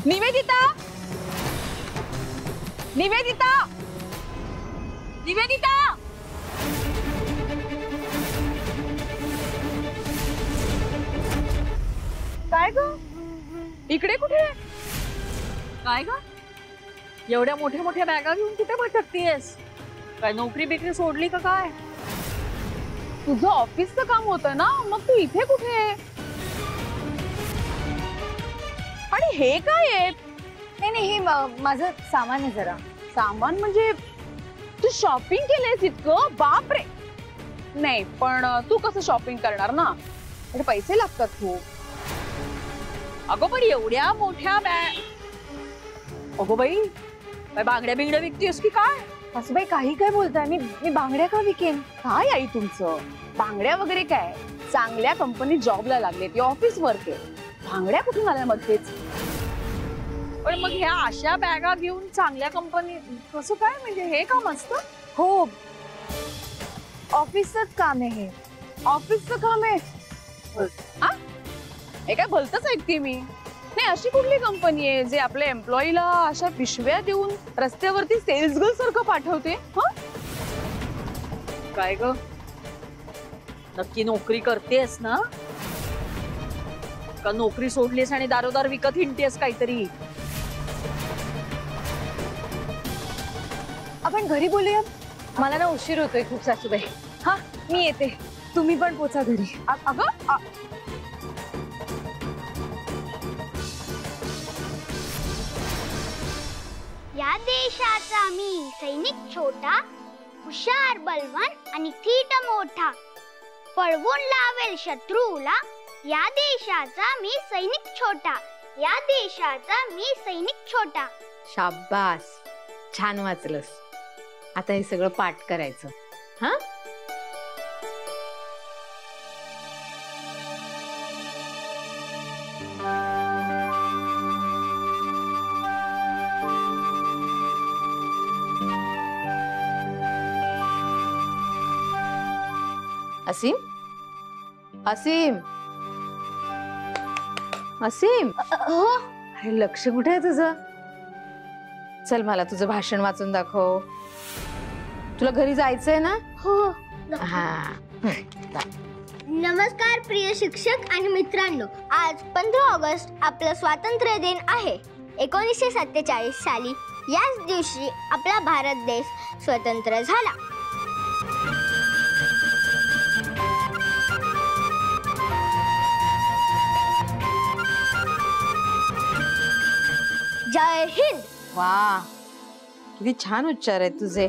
निवेदिता, निवेदिता, निवेदिता, काय ग? इकडे कुठे? काय ग? एवढ्या मोठ्या मोठ्या बॅगा घेऊन कुठे भटकतीयस? काय नोकरी बिकरी सोडली का काय? तुझं ऑफिसचं काम होतं ना, मग तू इथे कुठे? आणि हे काय आहे? नाही हे माझं सामान आहे जरा. सामान म्हणजे तू शॉपिंग केलेस इतकं? बाप रे. नाही पण तू कसं शॉपिंग करणार ना, म्हणजे पैसे लागतात खूप. अगो पण एवढ्या मोठ्या बॅग, अगो बाई काय बांगड्या बिंगड्या विकतीस की काय? सासूबाई काही काय बोलताय? मी बांगड्या का विकेन? काय आई तुमचं? बांगड्या वगैरे काय? चांगल्या कंपनीत जॉबला लागलेत, ऑफिस वर्क आहे. बांगड्या कुठून आल्या मध्येच? पण मग ह्या अशा बॅगा घेऊन चांगल्या कंपनी कसं काय? म्हणजे हे काम असतं? हो, ऑफिसच काम आहे हे. ऑफिसचं काम आहे? हे काय भलतंच ऐकते मी. नाही अशी कुठली कंपनी आहे जे आपल्या एम्प्लॉईला अशा पिशव्या देऊन रस्त्यावरती सेल्स गर्ल सारखं पाठवते? काय ग, नक्की नोकरी करतेस ना? का नोकरी सोडलीस आणि दारोदार विकत हिंडतेस काहीतरी? आपण घरी बोलूया, मला ना उशीर होतोय खूप सासूबाई. हा मी येते, तुम्ही पण पोचा घरी. अगं या देशाचा मी सैनिक छोटा, हुशार बलवान आणि थीट मोठा, पळवून लावेल शत्रूला. या देशाचा मी सैनिक छोटा, या देशाचा मी सैनिक छोटा. शाबास, छान वाचलंस. आता हे सगळं पाठ करायचं. हा असीम, असीम, असीम, अरे लक्ष कुठे आहे तुझं? चल मला तुझं भाषण वाचून दाखव. तुला घरी जायचंय ना? हो. हा. नमस्कार प्रिय शिक्षक आणि मित्रांनो, आज 15 ऑगस्ट आपला स्वातंत्र्य दिन आहे. 1947 साली याच दिवशी आपला भारत देश स्वतंत्र झाला. जय हिंद. वा, किती छान उच्चार आहेत तुझे.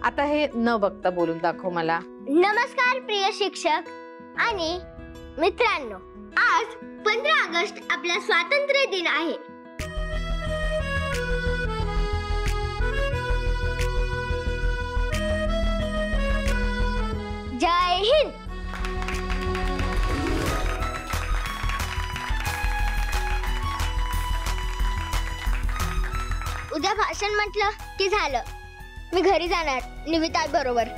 आता हे न बघता बोलून दाखव मला. नमस्कार प्रिय शिक्षक आणि मित्रांनो, आज 15 ऑगस्ट आपला स्वातंत्र्य दिन आहे. जय हिंद. उद्या भाषण म्हटलं की झालं, मी घरी जाणार निविता बरोबर.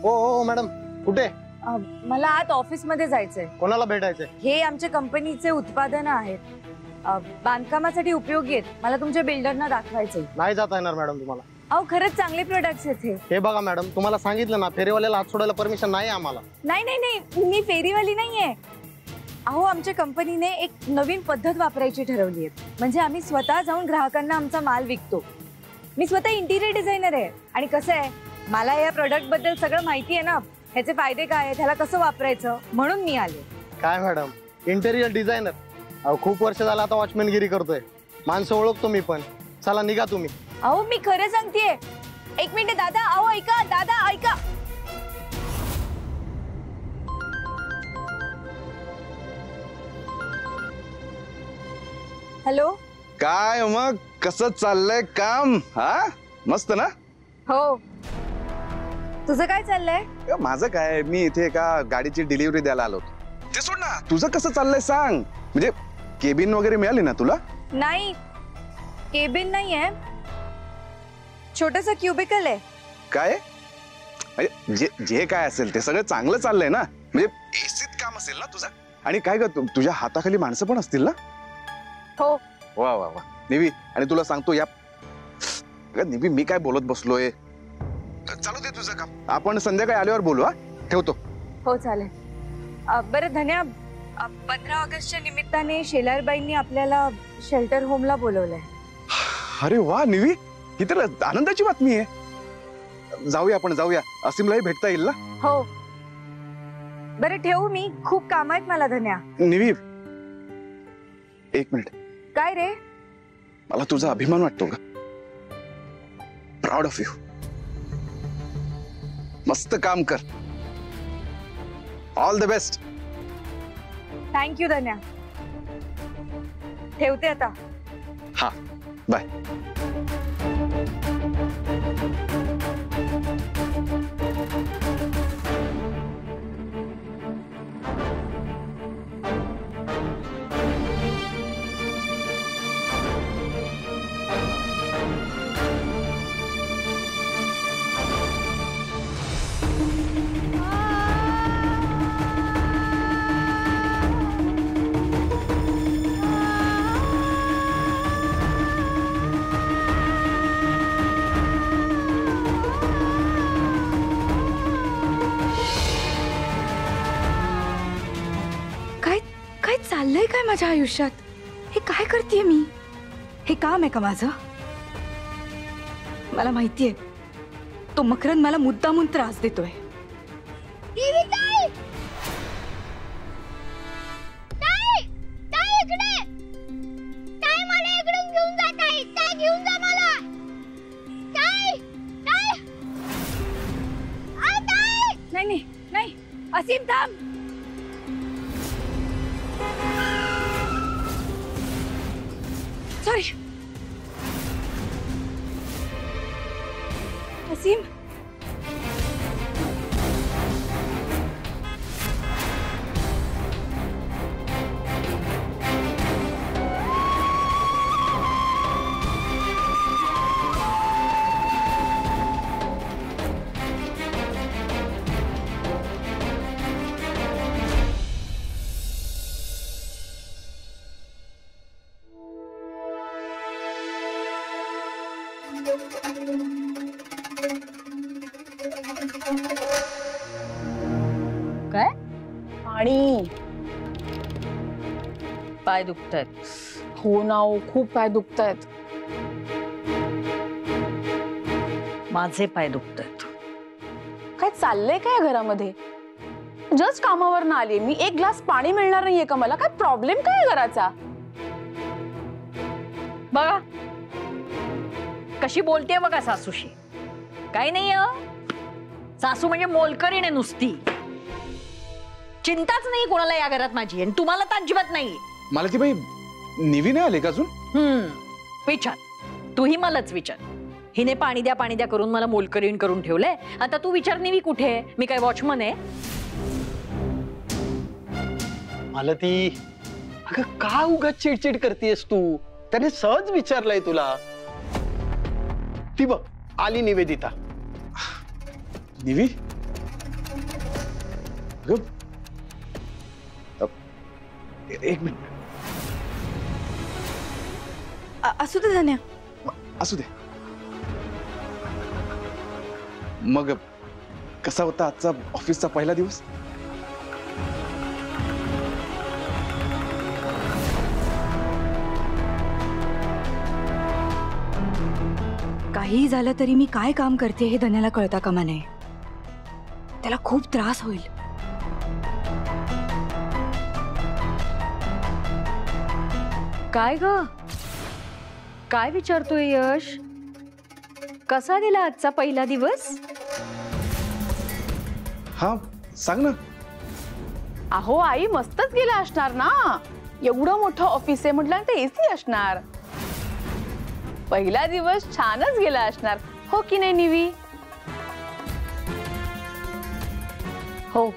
हो मॅडम, कुठे? मला आज ऑफिस मध्ये जायचंय. कोणाला भेटायचंय? हे आमच्या कंपनीचे उत्पादन आहेत, बांधकामासाठी उपयोगी आहेत. मला तुमच्या बिल्डरना दाखवायचंय. नाही जाता येणार मॅडम तुम्हाला. अहो खरंच चांगले प्रोडक्ट्स आहेत हे बघा मॅडम, तुम्हाला सांगितलं ना, फेरीवाल्याला हात सोडायला परमिशन नाही आम्हाला. नाही नाही नाही, मी फेरीवाली नाहीये. अहो आमच्या कंपनीने एक नवीन पद्धत वापरायची ठरवली आहे. म्हणजे आम्ही स्वतः जाऊन ग्राहकांना आमचा माल विकतो. मी स्वतः इंटिरियर डिझायनर आहे आणि कसं आहे, मला या प्रोडक्ट बद्दल सगळं माहिती आहे ना, ह्याचे फायदे काय आहेत, ह्याला कसं वापरायचं, म्हणून मी आले. काय मॅडम, इंटेरियर डिझायनर? अहो खूप वर्ष झालं आता वॉचमॅनगिरी करतोय. माणसं ओळखतो मी पण. चला निघा तुम्ही. अहो मी खरं सांगतेय. एक मिनिट दादा, अहो ऐका दादा, ऐका. हॅलो. काय मग कसं चाललंय काम? हा मस्त ना? हो. तुझं काय चाललंय? माझं काय, मी इथे एका गाडीची डिलिव्हरी द्यायला आलो होतो. ते सोड ना, तुझं कसं चाललंय सांग. म्हणजे केबिन वगैरे मिळाली ना तुला? नाही, केबिन नाहीये, छोटस क्युबिकल आहे. काय? म्हणजे जे काय असेल ते सगळं चांगलं चाललंय ना? म्हणजे एसीत काम काम असेल ना तुझं. आणि काय ग तुझ्या हाताखाली माणसं पण असतील ना. हो. वा वा वा निवी. आणि तुला सांगतो या निवी मी काय बोलत बसलोय. चालू दे तुझं काम. आपण संध्याकाळी आल्यावर बोलू. हा ठेवतो. हो चालेल. बरं धन्या, 15 ऑगस्टच्या निमित्ताने शेलारबाईंनी आपल्याला शेल्टर होमला बोलवलंय. अरे वा निवी, ही तर आनंदाची बातमी आहे. जाऊया आपण जाऊया. असीमलाही भेटता येईल ना. हो. बरं ठेवू मी, खूप काम आहेत मला धन्या. निवी एक मिनिट. काय रे? मला तुझा अभिमान वाटतो ग. Proud of you. मस्त काम कर. All the best. थँक्यू धन्या. ठेवते आता. हा बाय. काय चाललंय काय माझ्या आयुष्यात? हे काय करतेय मी? हे काम आहे का माझं? मला माहितीये तो मकरंद मला मुद्दामून त्रास देतोय. नाही नाही असीम थांब. सॉरी असीम. काय? पाणी. पाय दुखतायत. हो ना, खूप पाय दुखतायत. माझे पाय दुखतायत. काय चाललंय काय घरामध्ये? जस्ट कामावर ना आली मी. एक ग्लास पाणी मिळणार नाहीये का मला? काय प्रॉब्लेम काय आहे घराचा? बघा कशी बोलतेय बघा सासूशी. काही नाही सासू म्हणजे मोलकरीण आहे नुसती. चिंताच नाही कोणाला या घरात माझी. आणि तुम्हाला तर अजिबात नाही. मला ती बाई निवी नाही आली का अजून? विचार. तूही मलाच विचार. हिने पाणी द्या करून मला मोलकरीण करून ठेवलंय. आता तू विचार निवी कुठे? मी काय वॉचमन आहे? मला ती अगं का उगाच चिडचिड करतेस तू? त्याने सहज विचारलंय तुला. ती बघ आली निवेदिता. निवी एक मिनिट. असू दे धन्या. असू दे. मग कसा होता आजचा ऑफिसचा पहिला दिवस? काही झालं तरी मी काय काम करते हे धन्याला कळता कामा नये. त्याला खूप त्रास होईल. काय ग? काय विचारतोय यश? कसा गेला आजचा पहिला दिवस? हा सांग ना. अहो आई मस्तच गेला असणार ना. एवढं मोठं ऑफिस आहे म्हटलं ते एसी असणार. पहिला दिवस छानच गेला असणार हो की नाही निवी? हो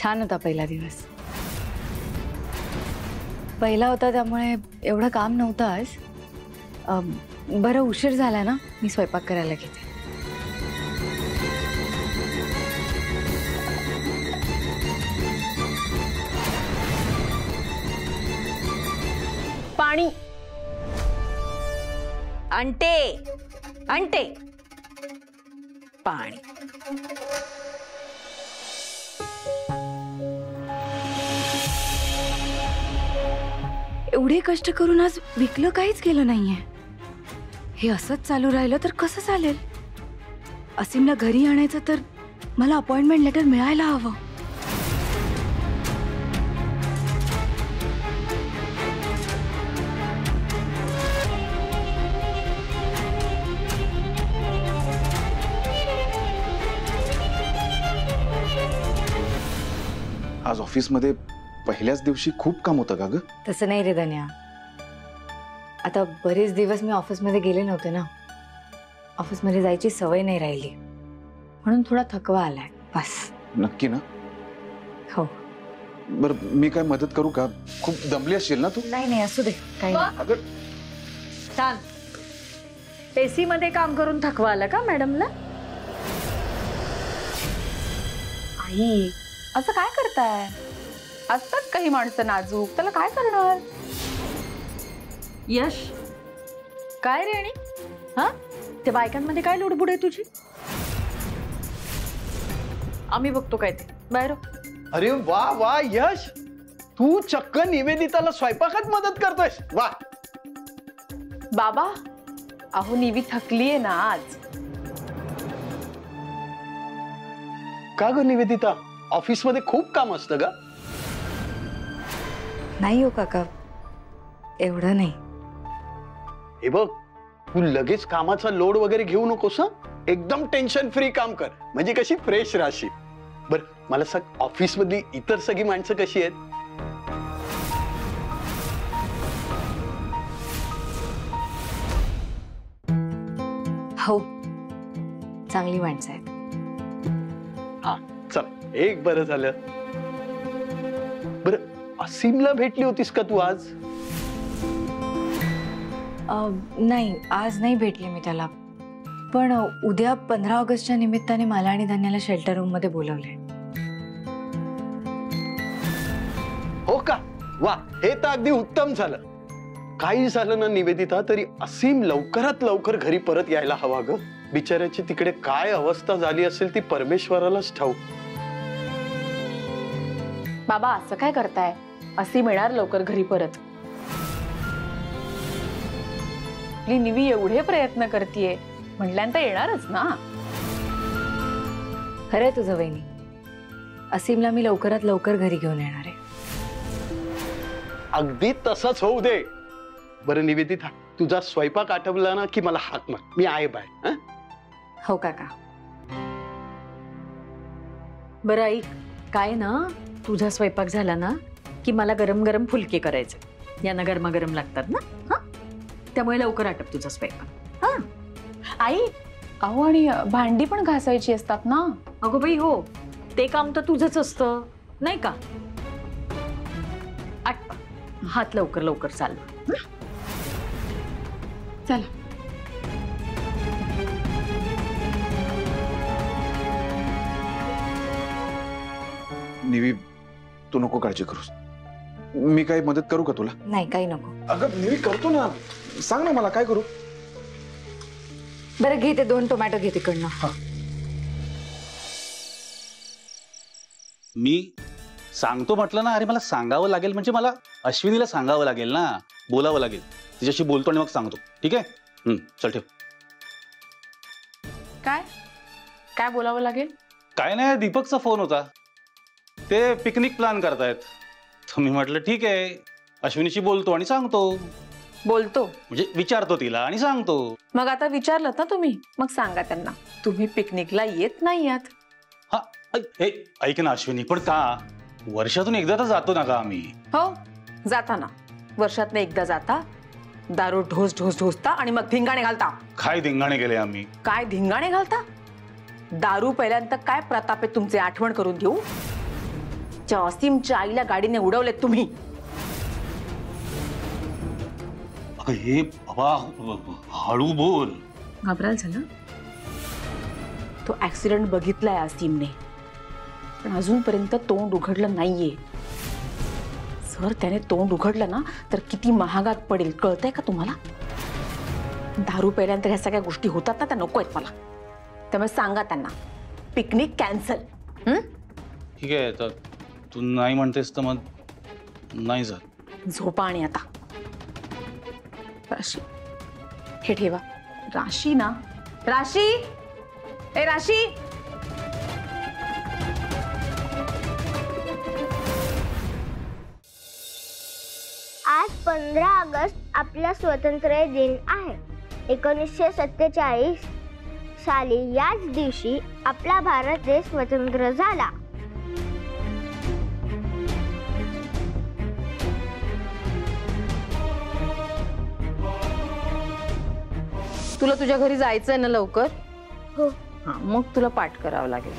छान होता पहिला दिवस. पहिला होता त्यामुळे एवढं काम नव्हतं आज. बरं उशीर झाला ना, मी स्वयंपाक करायला घेते. पाणी. आणते आणते पाणी. एवढे कष्ट करून आज विकलं काहीच केलं नाहीये. हे असंच चालू राहिलं तर कसं चालेल? असीमला घरी आणायचं तर मला अपॉइंटमेंट लेटर मिळायला हवं. आज ऑफिसमध्ये पहिल्याच दिवशी खूप काम होतं का ग? तसं नाही रे धन्या. आता बरेच दिवस मी ऑफिसमध्ये गेले नव्हते ना. ऑफिसमध्ये जायची सवय नाही राहिली म्हणून थोडा थकवा आलाय बस. नक्की ना? हो. बर मी काय मदत करू का? खूप दमली असशील ना तू? नाही नाही असू दे काही नाही. अगं छान. एसी मध्ये काम करून थकवा आला का मॅडमला? आई असं काय करताय? असतात काही माणसं नाजूक, त्याला काय करणार. यश काय रे? आणि हा त्या बायकांमध्ये काय लुडबुड आहे तुझी? आम्ही बघतो काय ते बाहेर. अरे वा वा यश, तू चक्क निवेदिताला स्वयंपाकात मदत करतोयस. वा. बाबा अहो निवी थकलीये ना आज. का ग निवेदिता, ऑफिस मध्ये खूप काम असतं ग? नाही हो काका, एवढं नाही. हे बघ, तू लगेच कामाचा लोड वगैरे घेऊ नकोस. एकदम टेन्शन फ्री काम कर, म्हणजे कशी फ्रेश राहशील. बर मला सांग, ऑफिस मधली इतर सगळी माणसं कशी आहेत? हो चांगली माणसं आहेत. हा चल, एक बरं झालं. बरं असीमला भेटली होतीस का तू आज? नाही आज नाही भेटले मी त्याला. पण उद्या 15 ऑगस्टच्या निमित्ताने मला आणि धन्याला शेल्टर रूम मध्ये बोलवले. हो का? वा, हे तर अगदी उत्तम झालं. काही झालं ना निवेदिता, तरी असीम लवकरात लवकर घरी परत यायला हवा ग. बिचाऱ्याची तिकडे काय अवस्था झाली असेल ती परमेश्वरालाच ठाऊक. बाबा असं काय करताय? असी मिळणार लवकर घरी परत. आपली निवी एवढे प्रयत्न करतीये म्हटल्यानंतर येणारच ना. खरंय तुझं वहिनी, असीमला मी लवकरात लवकर घरी घेऊन येणार आहे. अगदी तसंच होऊ दे. बरं निवेदिता, तुझा स्वयंपाक आठवला ना की मला हाक मार, मी आहे बाय. हो काका. बरं ऐक, काय ना तुझा स्वयंपाक झाला ना की मला गरम गरम फुलके करायचे. यांना गरमागरम लागतात ना. हा त्यामुळे लवकर आटप तुझा स्वयंपाक. हा आई अहो, आणि भांडी पण घासायची असतात ना. अगो बाई हो, ते काम तर तुझंच असतं नाही का. आटपा, हात लवकर लवकर चालवा. चला. निवी तू नको काळजी करूस. मी काही मदत करू का तुला? नाही काही नको. अगं निवी करतो ना, सांग ना मला काय करू. बरं घे ते 2 टोमॅटो घे तिकडनं. मी सांगतो म्हटलं ना. अरे मला सांगावं लागेल, म्हणजे मला अश्विनीला सांगावं लागेल ना, बोलावं लागेल. तिच्याशी बोलतो आणि मग सांगतो. ठीक आहे? चल ठेव. काय काय बोलावं लागेल? काय नाही, दीपकचा फोन होता. ते पिकनिक प्लॅन करतायत. तर मी म्हटलं ठीक आहे, अश्विनीशी बोलतो आणि सांगतो. बोलतो म्हणजे विचारतो तिला आणि सांगतो. मग आता विचारलं ना तुम्ही, मग सांगा त्यांना तुम्ही पिकनिकला येत नाही आहात. हा हे ऐक ना अश्विनी, पण का वर्षातून एकदा तर जातो ना का आम्ही. हो जाता ना, वर्षातनं एकदा जाता, दारू ढोस ढोस ढोसता आणि मग धिंगाणे घालता. काय धिंगाणे गेले आम्ही. काय धिंगाणे घालता? दारू पहिल्यांदा काय प्रताप आहे तुमचे, आठवण करून देऊ. असीमच्या आईला गाडीने उडवलेत तुम्ही. हे बाबा हळू बोल. घाबराल झालं. तो ऍक्सिडेंट बघितलाय असीमने, पण अजूनपर्यंत तोंड उघडलं नाहीये. जर त्याने तोंड उघडलं ना तर किती महागात पडेल कळतंय का तुम्हाला? दारू प्यायल्यानंतर ह्या सगळ्या गोष्टी होतात ना, त्या नको आहेत मला. त्यामुळे सांगा त्यांना पिकनिक कॅन्सल. ठीक आहे, तर तू नाही म्हणतेस तर मग नाही जात. झोपा आणि आता. राशी हे ठेवा. राशी ना, राशी, ए राशी. आज 15 ऑगस्ट आपला स्वातंत्र्य दिन आहे. 1947 साली याच दिवशी आपला भारत देश स्वतंत्र झाला. तुला तुझ्या घरी जायचंय ना लवकर? हो. हा, मग तुला पाठ करावं लागेल.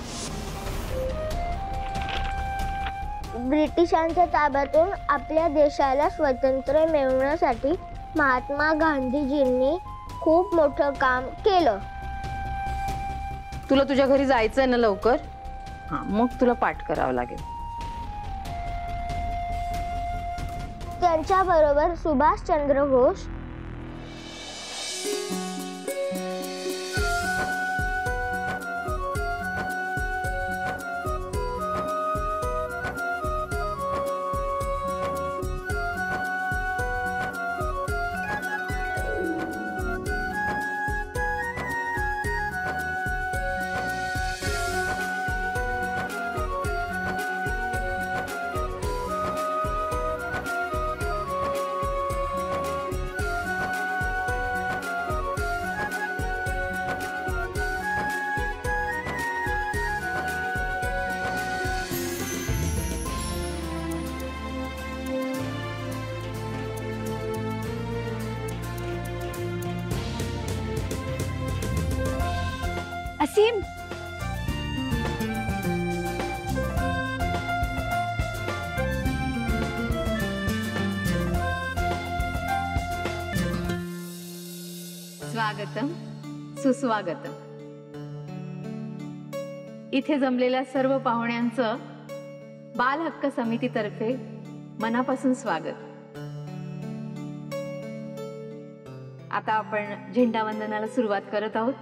ब्रिटिशांच्या ताब्यातून आपल्या देशाला स्वातंत्र्य मिळवण्यासाठी महात्मा गांधीजींनी खूप मोठं काम केलं. तुला तुझ्या घरी जायचंय ना लवकर? हा, मग तुला पाठ करावं लागेल. त्यांच्या बरोबर सुभाषचंद्र बोस, असीम, स्वागतम सुस्वागतम. इथे जमलेल्या सर्व पाहुण्यांचं बाल हक्क समितीतर्फे मनापासून स्वागत. आता आपण झेंडावंदनाला सुरुवात करत आहोत,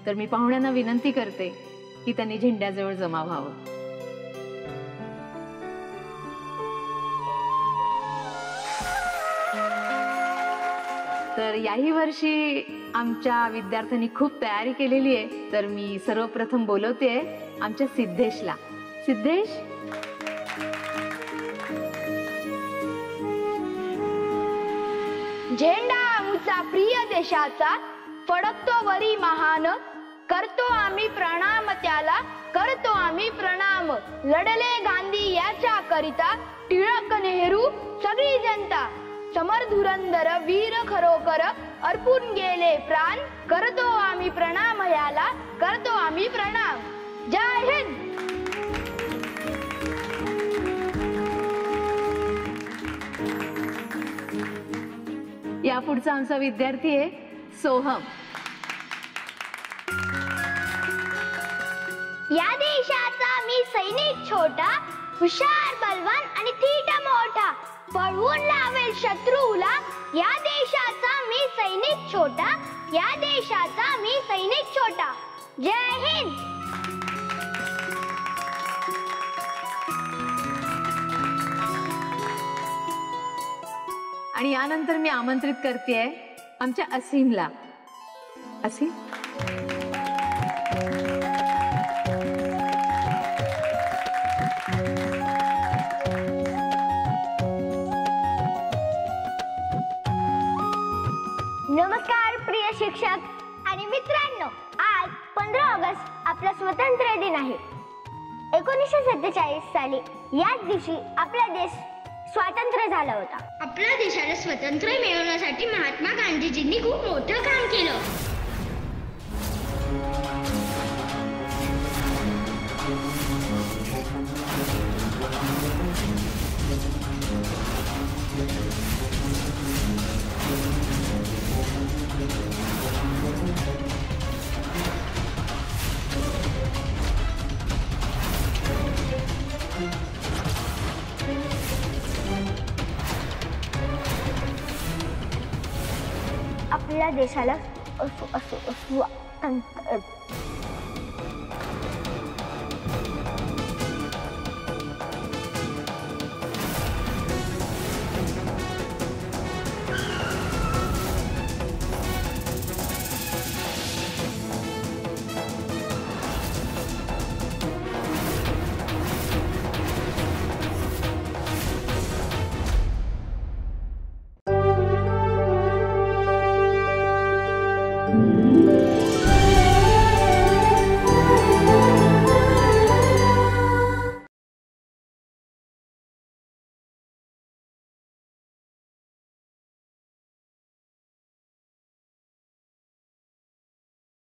तर मी पाहुण्यांना विनंती करते की त्यांनी झेंड्याजवळ जमा व्हावं. तर याही वर्षी आमच्या विद्यार्थ्यांनी खूप तयारी केलेली आहे, तर मी सर्वप्रथम बोलवते आमच्या सिद्धेशला. सिद्धेश, झेंडा आमचा प्रिय देशाचा, फडकतो वरी महान, करतो आम्ही प्रणाम त्याला, करतो आम्ही प्रणाम. लढले गांधी याच्या करिता, टिळक नेहरू सगळी जनता, समर धुरंधर वीर खरोखर, अर्पून गेले प्राण, करतो आम्ही प्रणाम याला, करतो आम्ही प्रणाम. जय हिंद. या पुढचा आमचा विद्यार्थी आहे सोहम. या देशाचा मी सैनिक छोटा, हुशार बलवान आणि थीट मोठा, पळवून लावेल शत्रूला. या देशाचा मी सैनिक छोटा, या देशाचा मी सैनिक छोटा. जय हिंद. आणि यानंतर मी आमंत्रित करतेय आमच्या असीमला. असीम, नमस्कार प्रिय शिक्षक आणि मित्रांनो. आज 15 ऑगस्ट आपला स्वातंत्र्य दिन आहे. 1947 साली याच दिवशी आपला देश स्वातंत्र्य झाला होता. आपल्या देशाला स्वातंत्र्य मिळवण्यासाठी महात्मा गांधीजींनी खूप मोठं काम केलं. आपल्या देशाला स्वातंत्र्य